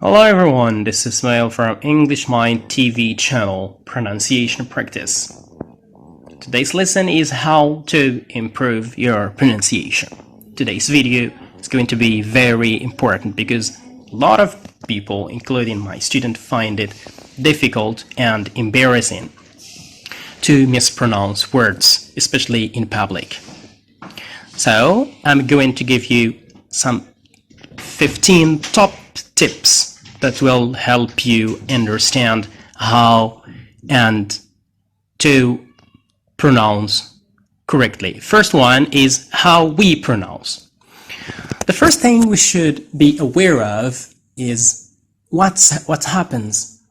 Hello everyone, this is Mail from English Mind TV channel, Pronunciation Practice. Today's lesson is how to improve your pronunciation. Today's video is going to be very important because a lot of people, including my student, find it difficult and embarrassing to mispronounce words, especially in public. So I'm going to give you some 15 top tips that will help you understand how and to pronounce correctly. First one is how we pronounce. The first thing we should be aware of is what happens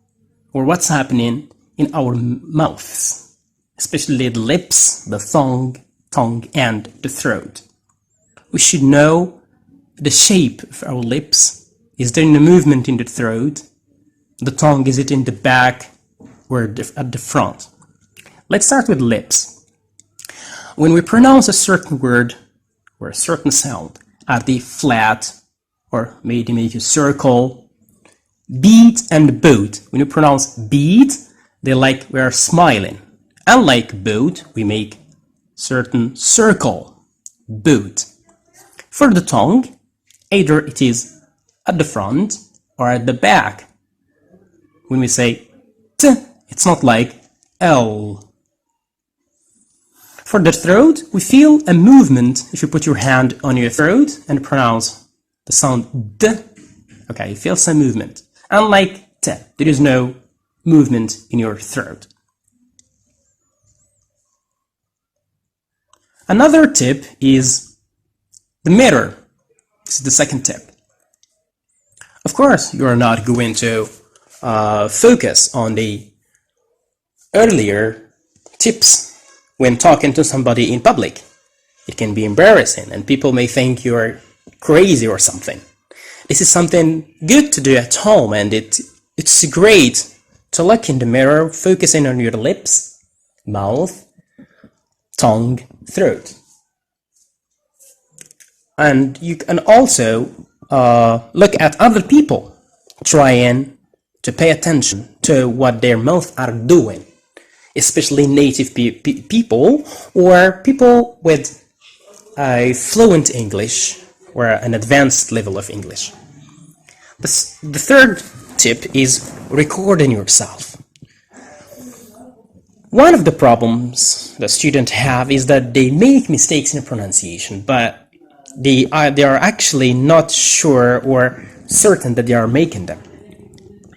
or what's happening in our mouths, especially the lips, the tongue and the throat. We should know the shape of our lips. Is there any movement in the throat? The tongue, is it in the back or at the front? Let's start with lips. When we pronounce a certain word or a certain sound, are they flat or maybe make a circle? Beat and boot. When you pronounce beat, they like we are smiling. Unlike boot, we make certain circle. Boot. For the tongue, either it is at the front or at the back. When we say t, it's not like L. For the throat, we feel a movement if you put your hand on your throat and pronounce the sound d. Okay, you feel some movement. Unlike t, there is no movement in your throat. Another tip is the mirror. This is the second tip. Of course, you are not going to focus on the earlier tips when talking to somebody in public. It can be embarrassing and people may think you're crazy or something. This is something good to do at home, and it's great to look in the mirror, focusing on your lips, mouth, tongue, throat. And you can also look at other people, trying to pay attention to what their mouths are doing, especially native people or people with a fluent English or an advanced level of English. The third tip is recording yourself. One of the problems that students have is that they make mistakes in pronunciation, but they are actually not sure or certain that they are making them.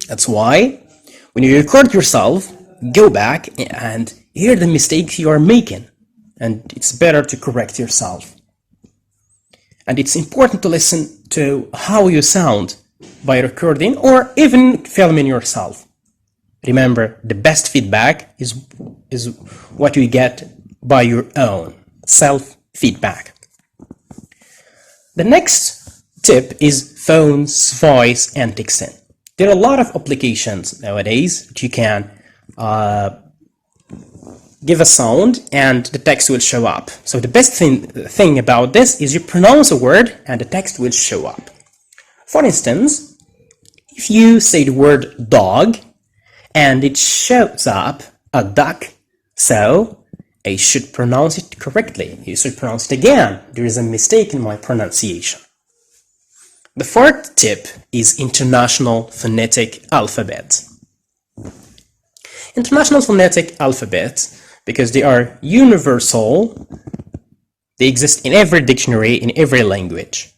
That's why when you record yourself, go back and hear the mistakes you are making, and it's better to correct yourself. And it's important to listen to how you sound by recording or even filming yourself. Remember, the best feedback is what you get by your own self-feedback. The next tip is phones, voice, and texting. There are a lot of applications nowadays that you can give a sound and the text will show up. So the best thing about this is you pronounce a word and the text will show up. For instance, if you say the word dog and it shows up a duck, so I should pronounce it correctly. You should pronounce it again. There is a mistake in my pronunciation. The fourth tip is international phonetic alphabet. International phonetic alphabet, because they are universal, they exist in every dictionary, in every language.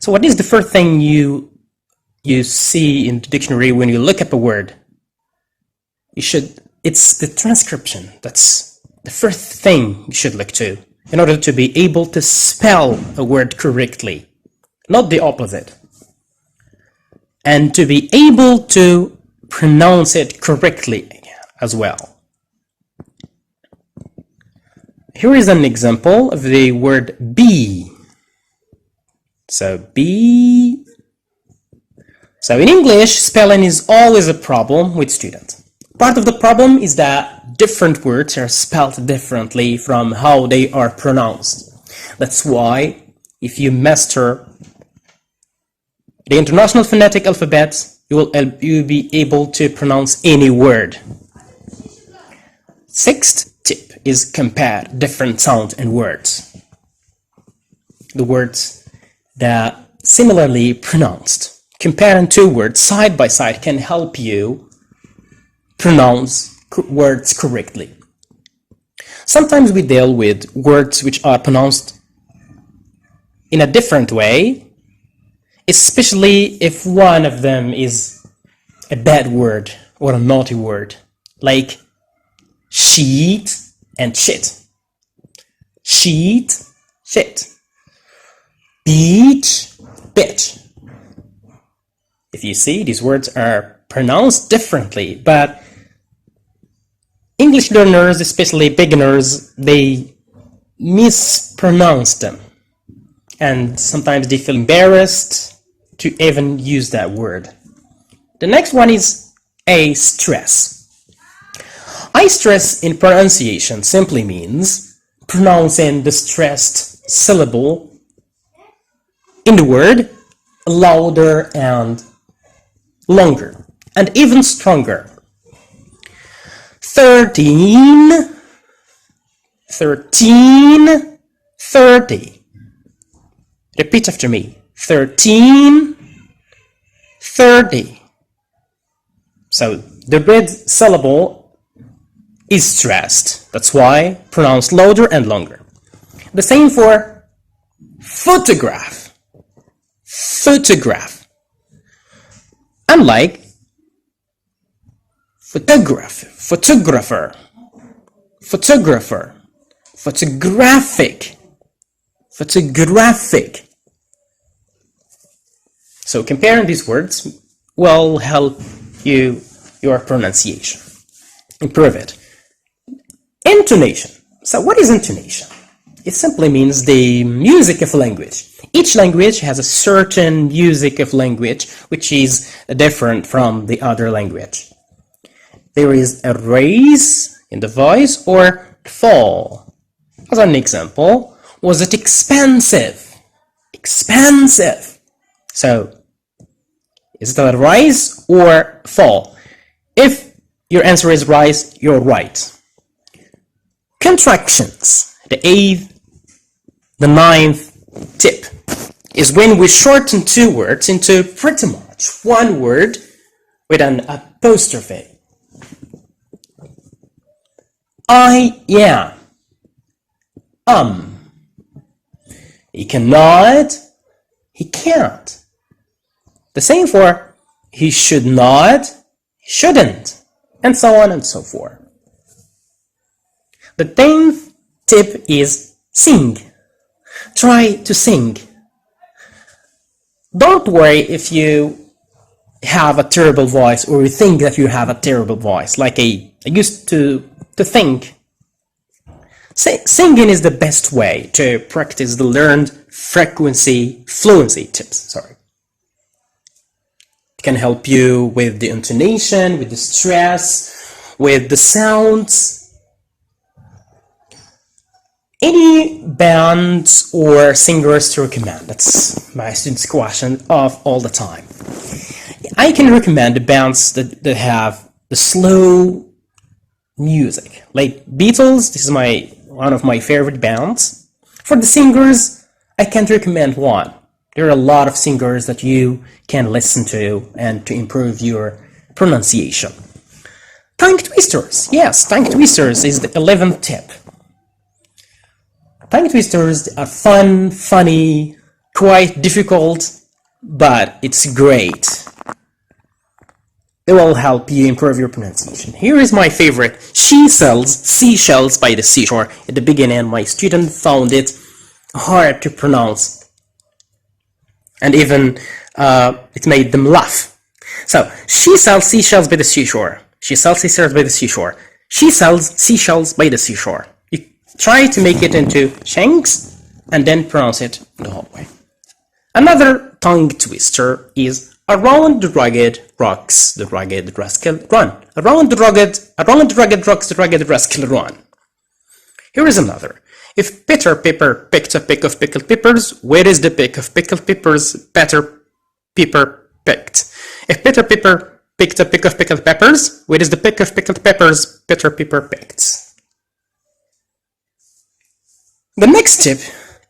So what is the first thing you see in the dictionary when you look up a word? It's the transcription. That's the first thing you should look to in order to be able to spell a word correctly, not the opposite. And to be able to pronounce it correctly as well. Here is an example of the word be. So be. So in English, spelling is always a problem with students. Part of the problem is that different words are spelled differently from how they are pronounced. That's why if you master the International Phonetic Alphabet, you'll be able to pronounce any word. Sixth tip is compare different sounds and words. The words that similarly pronounced. Comparing two words side by side can help you pronounce words correctly. Sometimes we deal with words which are pronounced in a different way, especially if one of them is a bad word or a naughty word, like sheet and shit. Sheet, shit. Beach, bitch. If you see, these words are pronounced differently, but English learners, especially beginners, they mispronounce them. And sometimes they feel embarrassed to even use that word. The next one is a stress. I stress in pronunciation simply means pronouncing the stressed syllable in the word louder and longer and even stronger. 13, 30. Repeat after me. 13, 30. So the red syllable is stressed. That's why pronounce louder and longer. The same for photograph. Photograph. Unlike photographer, photographic. So comparing these words will help your pronunciation. Improve it. Intonation. So what is intonation? It simply means the music of language. Each language has a certain music of language which is different from the other language. There is a raise in the voice or fall. As an example, was it expensive? Expensive. So, is it a rise or fall? If your answer is rise, you're right. Contractions. The 8th, the 9th tip is when we shorten two words into pretty much one word with an apostrophe. I am. He cannot. He can't. The same for he should not, he shouldn't, and so on and so forth. The 10th tip is sing. Try to sing. Don't worry if you have a terrible voice or you think that you have a terrible voice. Like I used to think. Singing is the best way to practice the learned fluency tips. It can help you with the intonation, with the stress, with the sounds. Any bands or singers to recommend? That's my students' question of all the time. I can recommend the bands that have the slow music, like Beatles. This is one of my favorite bands. For the singers, I can't recommend one. There are a lot of singers that you can listen to and to improve your pronunciation. Tongue twisters. Yes, tongue twisters is the 11th tip. Tongue twisters are fun, funny, quite difficult, but it's great. They will help you improve your pronunciation. Here is my favorite. She sells seashells by the seashore. At the beginning, my student found it hard to pronounce. And even it made them laugh. So, she sells seashells by the seashore. She sells seashells by the seashore. She sells seashells by the seashore. You try to make it into shanks and then pronounce it the whole way. Another tongue twister is around the rugged rocks, the rugged rascal run. Around the rugged rocks, the rugged rascal run. Here is another. If Peter Piper picked a pick of pickled peppers, where is the pick of pickled peppers Peter Piper picked? If Peter Piper picked a pick of pickled peppers, where is the pick of pickled peppers Peter Piper picked? The next tip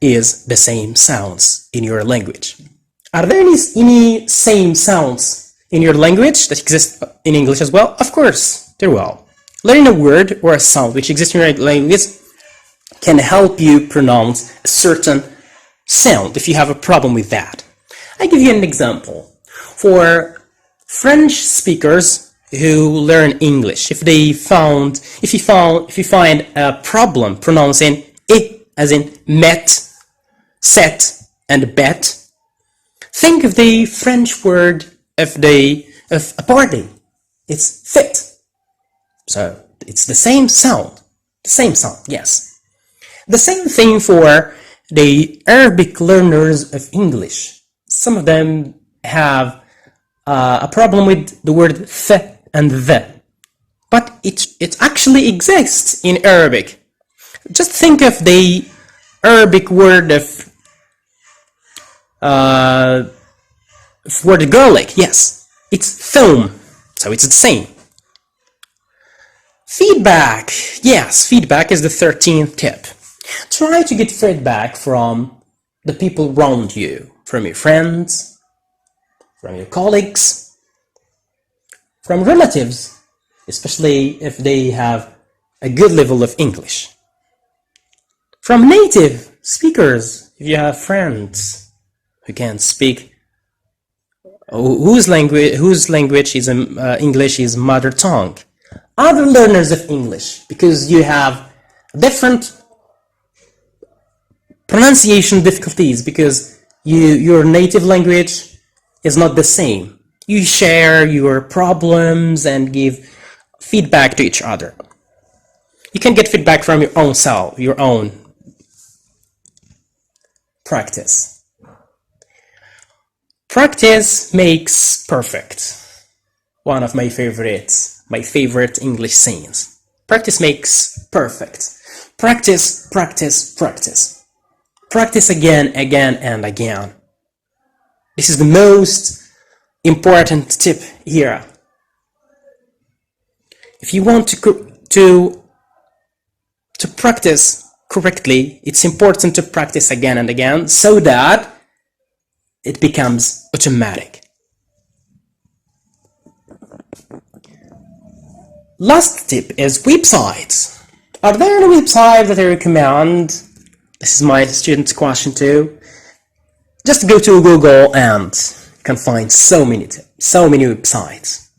is the same sounds in your language. Are there any same sounds in your language that exist in English as well? Of course, there will. Learning a word or a sound which exists in your language can help you pronounce a certain sound if you have a problem with that. I give you an example. For French speakers who learn English, if you find a problem pronouncing I as in met, set, and bet, think of the French word of a party. It's fit. So it's the same sound. The same sound, yes. The same thing for the Arabic learners of English. Some of them have a problem with the word th and the. But it actually exists in Arabic. Just think of the Arabic word for the garlic. Yes, it's thum, so it's the same. Feedback. Yes, feedback is the 13th tip. Try to get feedback from the people around you, from your friends, from your colleagues, from relatives, especially if they have a good level of English. From native speakers, if you have friends who can speak, whose language is English is mother tongue. Other learners of English, because you have different pronunciation difficulties, because your native language is not the same. You share your problems and give feedback to each other. You can get feedback from your own self, your own practice. Practice makes perfect. One of my favorite English sayings. Practice makes perfect. Practice, practice, practice. Practice again, again, and again. This is the most important tip here. If you want to practice correctly, it's important to practice again and again so that it becomes automatic. Last tip is websites. Are there any websites that I recommend? This is my student's question too. Just go to Google and you can find so many websites.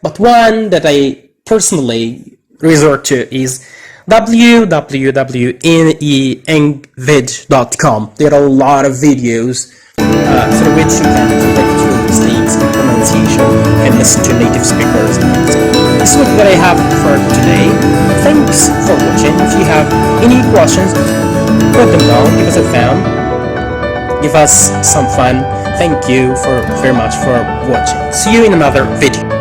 But one that I personally resort to is www.neengvid.com. There are a lot of videos through which you can correct your mistakes in pronunciation and listen to native speakers. So this is what I have for today. Thanks for watching. If you have any questions, put them down, give us a fan, give us some fun. Thank you very much for watching. See you in another video.